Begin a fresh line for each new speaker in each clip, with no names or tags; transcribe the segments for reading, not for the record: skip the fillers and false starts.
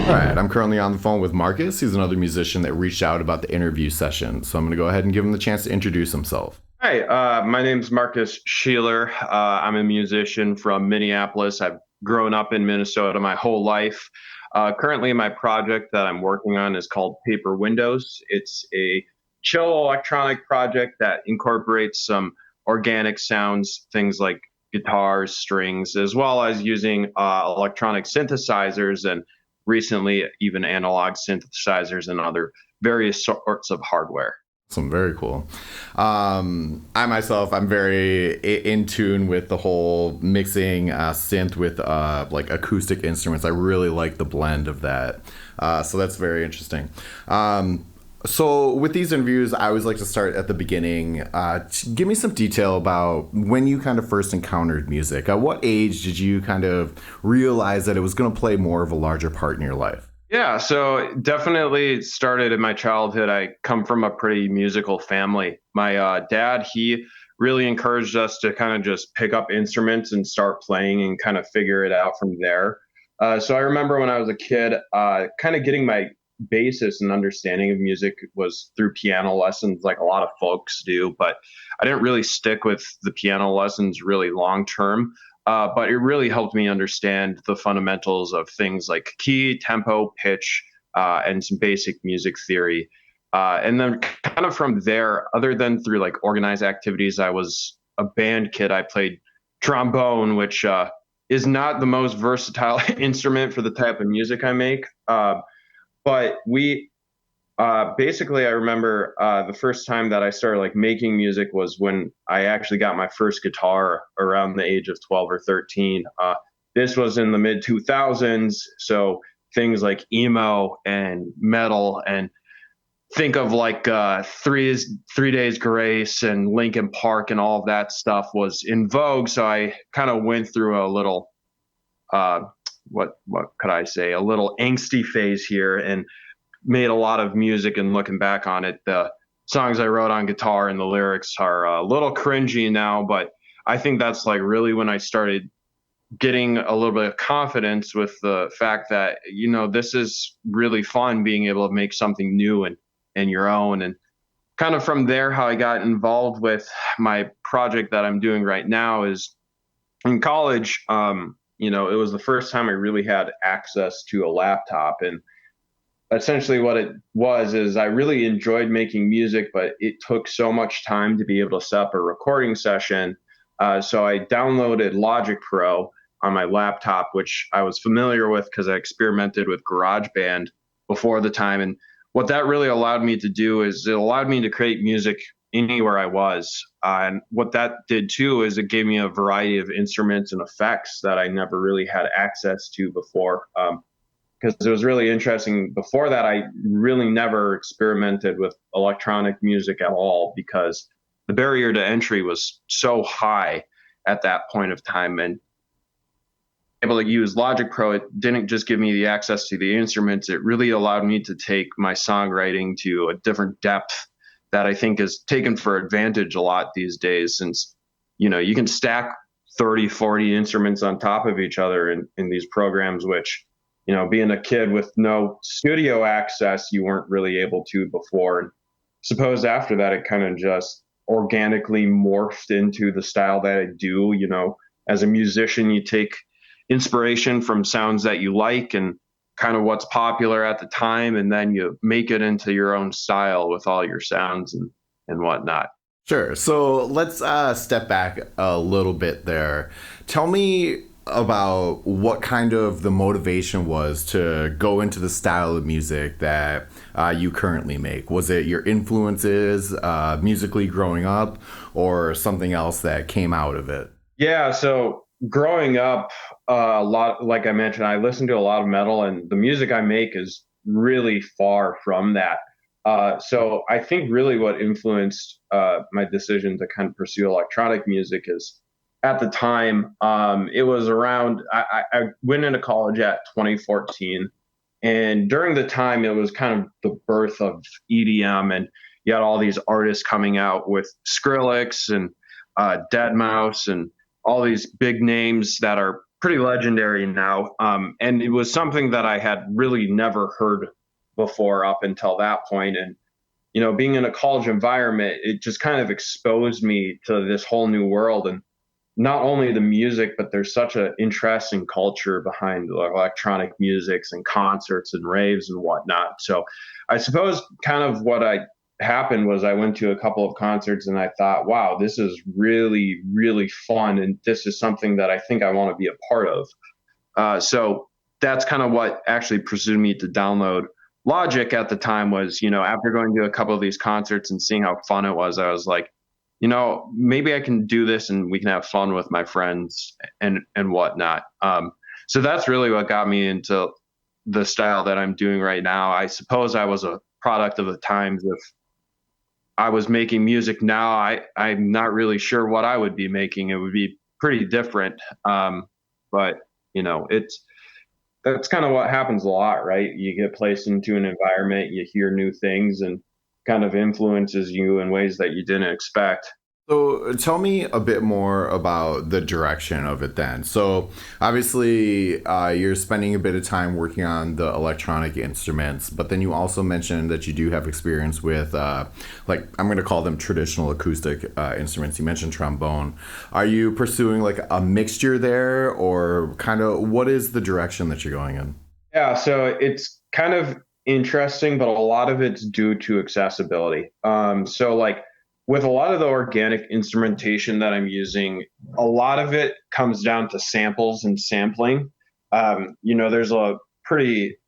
All right, I'm currently on the phone with Marcus. He's another musician that reached out about the interview session. So I'm going to go ahead and give him the chance to introduce himself.
Hi, my name's Marcus Sheeler. I'm a musician from Minneapolis. I've grown up in Minnesota my whole life. Currently, my project that I'm working on is called Paper Windows. It's a chill electronic project that incorporates some organic sounds, things like guitars, strings, as well as using electronic synthesizers and recently even analog synthesizers and other various sorts of hardware.
Some very cool. I myself, I'm very in tune with the whole mixing synth with like acoustic instruments. I really like the blend of that. So that's very interesting. So with these interviews, I always like to start at the beginning. Give me some detail about when you kind of first encountered music. At what age did you kind of realize that it was going to play more of a larger part in your life?
Yeah, so definitely started in my childhood. I come from a pretty musical family. My dad, he really encouraged us to kind of just pick up instruments and start playing and kind of figure it out from there. So I remember when I was a kid, kind of getting my basis and understanding of music was through piano lessons, like a lot of folks do, but I didn't really stick with the piano lessons really long term. But it really helped me understand the fundamentals of things like key, tempo, pitch, and some basic music theory. And then kind of from there, other than through like organized activities, I was a band kid. I played trombone, which is not the most versatile instrument for the type of music I make. But we basically, I remember the first time that I started like making music was when I actually got my first guitar around the age of 12 or 13. This was in the mid 2000s, so things like emo and metal and think of like Three Days Grace and Linkin Park and all of that stuff was in vogue. So I kind of went through a little uh, what could I say, a little angsty phase here and made a lot of music. And looking back on it, the songs I wrote on guitar and the lyrics are a little cringy now, but I think that's like really when I started getting a little bit of confidence with the fact that, this is really fun being able to make something new and your own. And kind of from there, how I got involved with my project that I'm doing right now is in college. It was the first time I really had access to a laptop. And essentially what it was is I really enjoyed making music, but it took so much time to be able to set up a recording session. So I downloaded Logic Pro on my laptop, which I was familiar with because I experimented with GarageBand before the time. And what that really allowed me to do is it allowed me to create music anywhere I was. And what that did too is it gave me a variety of instruments and effects that I never really had access to before. Because it was really interesting. Before that, I really never experimented with electronic music at all because the barrier to entry was so high at that point of time. And able to use Logic Pro, it didn't just give me the access to the instruments, it really allowed me to take my songwriting to a different depth that I think is taken for advantage a lot these days since, you can stack 30, 40 instruments on top of each other in these programs, which being a kid with no studio access, you weren't really able to before. And suppose after that, it kind of just organically morphed into the style that I do. As a musician, you take inspiration from sounds that you like and kind of what's popular at the time, and then you make it into your own style with all your sounds and whatnot.
Sure. So let's step back a little bit there. Tell me about what kind of the motivation was to go into the style of music that you currently make. Was it your influences musically growing up or something else that came out of it?
Yeah, so growing up, a lot, like I mentioned, I listen to a lot of metal, and the music I make is really far from that. So I think really what influenced my decision to kind of pursue electronic music is at the time, it was around, I went into college at 2014. And during the time, it was kind of the birth of EDM, and you had all these artists coming out with Skrillex and Dead and all these big names that are pretty legendary now. And it was something that I had really never heard before up until that point. And, being in a college environment, it just kind of exposed me to this whole new world. And not only the music, but there's such an interesting culture behind electronic musics and concerts and raves and whatnot. So I suppose kind of what I happened was I went to a couple of concerts and I thought, wow, this is really, really fun. And this is something that I think I want to be a part of. So that's kind of what actually pursued me to download Logic at the time was, after going to a couple of these concerts and seeing how fun it was, I was like, maybe I can do this and we can have fun with my friends and whatnot. So that's really what got me into the style that I'm doing right now. I suppose I was a product of the times. If I was making music now, I'm not really sure what I would be making. It would be pretty different. But it's that's kind of what happens a lot, right? You get placed into an environment, you hear new things, and kind of influences you in ways that you didn't expect.
So tell me a bit more about the direction of it then. So obviously, you're spending a bit of time working on the electronic instruments, but then you also mentioned that you do have experience with, like, I'm going to call them traditional acoustic instruments. You mentioned trombone. Are you pursuing like a mixture there, or kind of what is the direction that you're going in?
Yeah, so it's kind of interesting, but a lot of it's due to accessibility. So like with a lot of the organic instrumentation that I'm using, a lot of it comes down to samples and sampling. There's a pretty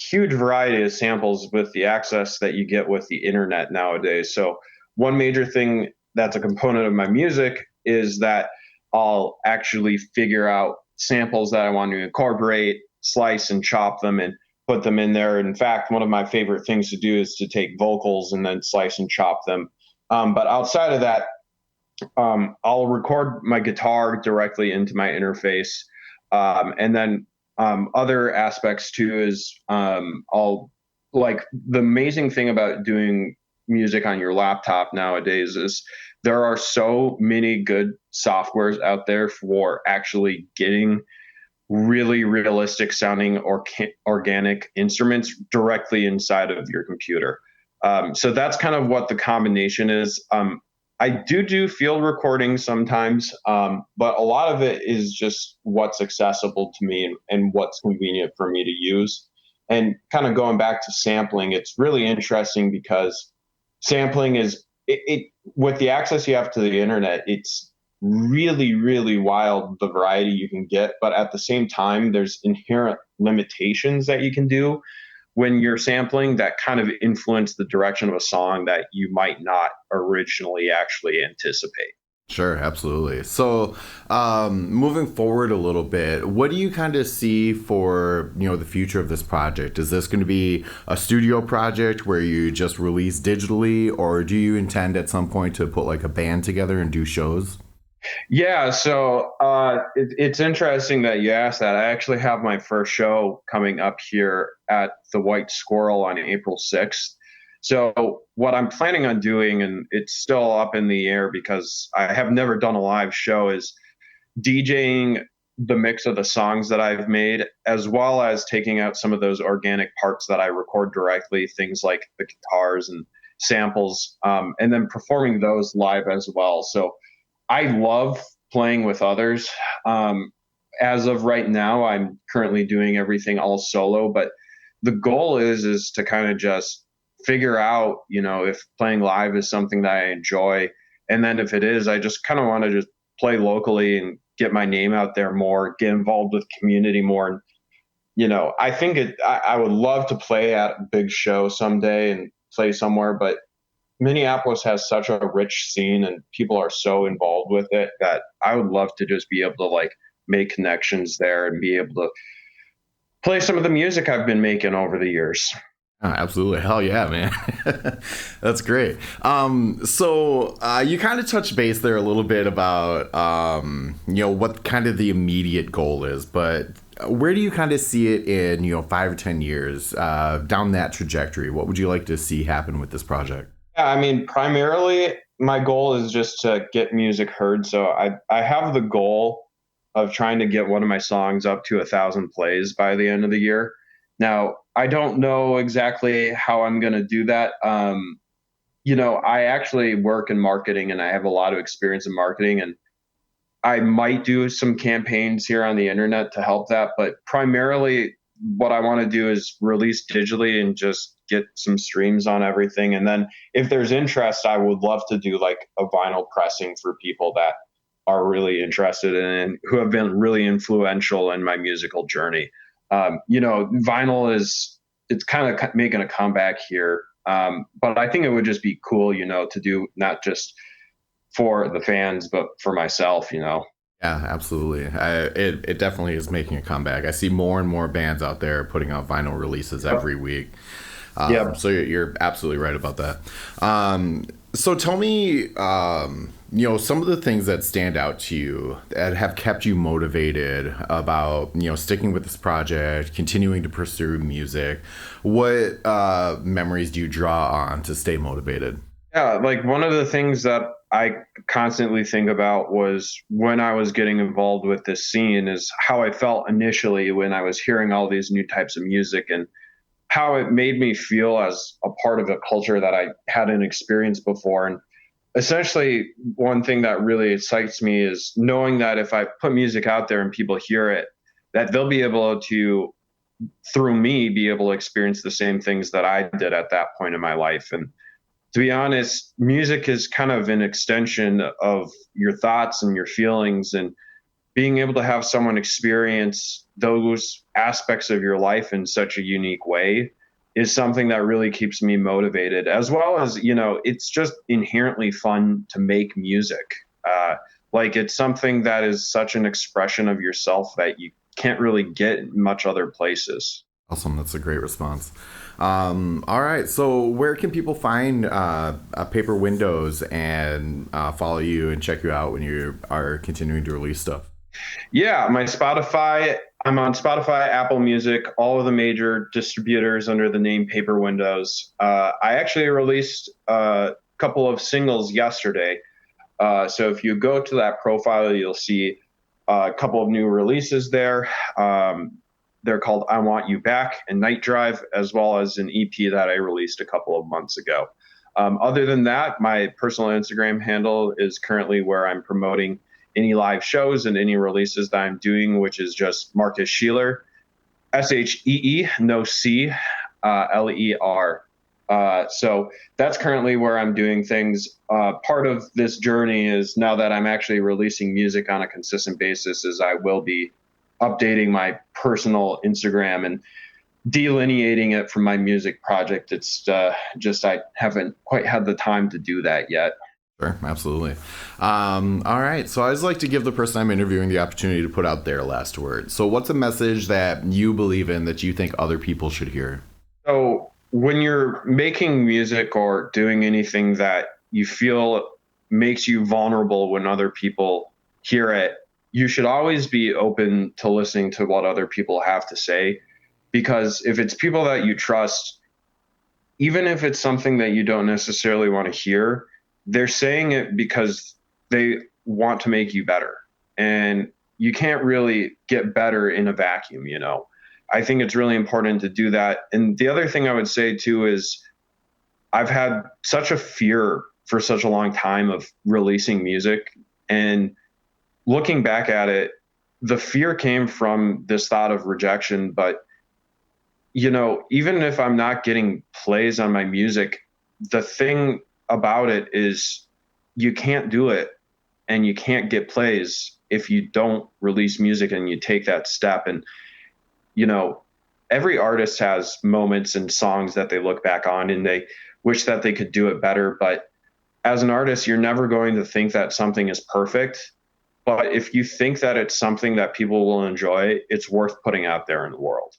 huge variety of samples with the access that you get with the internet nowadays. So one major thing that's a component of my music is that I'll actually figure out samples that I want to incorporate, slice and chop them and put them in there. In fact, one of my favorite things to do is to take vocals and then slice and chop them. But outside of that, I'll record my guitar directly into my interface. And then other aspects too is I'll like the amazing thing about doing music on your laptop nowadays is there are so many good softwares out there for actually getting really realistic sounding or organic instruments directly inside of your computer. So that's kind of what the combination is. I do field recording sometimes, but a lot of it is just what's accessible to me and what's convenient for me to use. And kind of going back to sampling, it's really interesting because sampling is with the access you have to the internet, it's really, really wild the variety you can get. But at the same time, there's inherent limitations that you can do when you're sampling that kind of influence the direction of a song that you might not originally actually anticipate.
Sure, absolutely. So, moving forward a little bit, what do you kind of see for, the future of this project? Is this going to be a studio project where you just release digitally, or do you intend at some point to put like a band together and do shows?
Yeah, so it's interesting that you asked that. I actually have my first show coming up here at the White Squirrel on April 6th. So what I'm planning on doing, and it's still up in the air because I have never done a live show, is DJing the mix of the songs that I've made, as well as taking out some of those organic parts that I record directly, things like the guitars and samples, and then performing those live as well. So I love playing with others. As of right now, I'm currently doing everything all solo, but the goal is to kind of just figure out, if playing live is something that I enjoy. And then if it is, I just kind of want to just play locally and get my name out there more, get involved with community more. And, I think I would love to play at a big show someday and play somewhere, but Minneapolis has such a rich scene and people are so involved with it that I would love to just be able to like make connections there and be able to play some of the music I've been making over the years.
Oh, absolutely. Hell yeah, man. That's great. So you kind of touched base there a little bit about, what kind of the immediate goal is, but where do you kind of see it in, 5 or 10 years down that trajectory? What would you like to see happen with this project?
Yeah, I mean, primarily my goal is just to get music heard. So I have the goal of trying to get one of my songs up to 1,000 plays by the end of the year. Now, I don't know exactly how I'm going to do that. I actually work in marketing and I have a lot of experience in marketing, and I might do some campaigns here on the internet to help that, but primarily what I want to do is release digitally and just get some streams on everything. And then if there's interest, I would love to do like a vinyl pressing for people that are really interested in and who have been really influential in my musical journey. Vinyl is it's kind of making a comeback here, but I think it would just be cool, to do not just for the fans, but for myself.
Yeah, absolutely. It definitely is making a comeback. I see more and more bands out there putting out vinyl releases
Yep.
every week.
Yep.
So you're absolutely right about that. So tell me, some of the things that stand out to you that have kept you motivated about, sticking with this project, continuing to pursue music. What memories do you draw on to stay motivated?
Yeah, like one of the things that I constantly think about was when I was getting involved with this scene is how I felt initially when I was hearing all these new types of music and how it made me feel as a part of a culture that I hadn't experienced before. And essentially, one thing that really excites me is knowing that if I put music out there and people hear it, that they'll be able to, through me, be able to experience the same things that I did at that point in my life. And to be honest, music is kind of an extension of your thoughts and your feelings, and being able to have someone experience those aspects of your life in such a unique way is something that really keeps me motivated, as well as, it's just inherently fun to make music. Like it's something that is such an expression of yourself that you can't really get in much other places.
Awesome. That's a great response. All right. So, where can people find Paper Windows and follow you and check you out when you are continuing to release stuff?
Yeah, my Spotify. I'm on Spotify, Apple Music, all of the major distributors under the name Paper Windows. I actually released a couple of singles yesterday. So if you go to that profile, you'll see a couple of new releases there. They're called I Want You Back and Night Drive, as well as an EP that I released a couple of months ago. Other than that, my personal Instagram handle is currently where I'm promoting any live shows and any releases that I'm doing, which is just Marcus Sheeler, Shee, no C, Ler. So that's currently where I'm doing things. Part of this journey is now that I'm actually releasing music on a consistent basis, is I will be updating my personal Instagram and delineating it from my music project. It's just I haven't quite had the time to do that yet.
Sure, absolutely. All right. So I always like to give the person I'm interviewing the opportunity to put out their last word. So what's a message that you believe in that you think other people should hear?
So when you're making music or doing anything that you feel makes you vulnerable when other people hear it, you should always be open to listening to what other people have to say. Because if it's people that you trust, even if it's something that you don't necessarily want to hear, they're saying it because they want to make you better. And you can't really get better in a vacuum. I think it's really important to do that. And the other thing I would say too is I've had such a fear for such a long time of releasing music. And looking back at it, the fear came from this thought of rejection. But, even if I'm not getting plays on my music, the thing about it is you can't do it and you can't get plays if you don't release music and you take that step. And you know every artist has moments and songs that they look back on and they wish that they could do it better, but as an artist you're never going to think that something is perfect. But if you think that it's something that people will enjoy, it's worth putting out there in the world.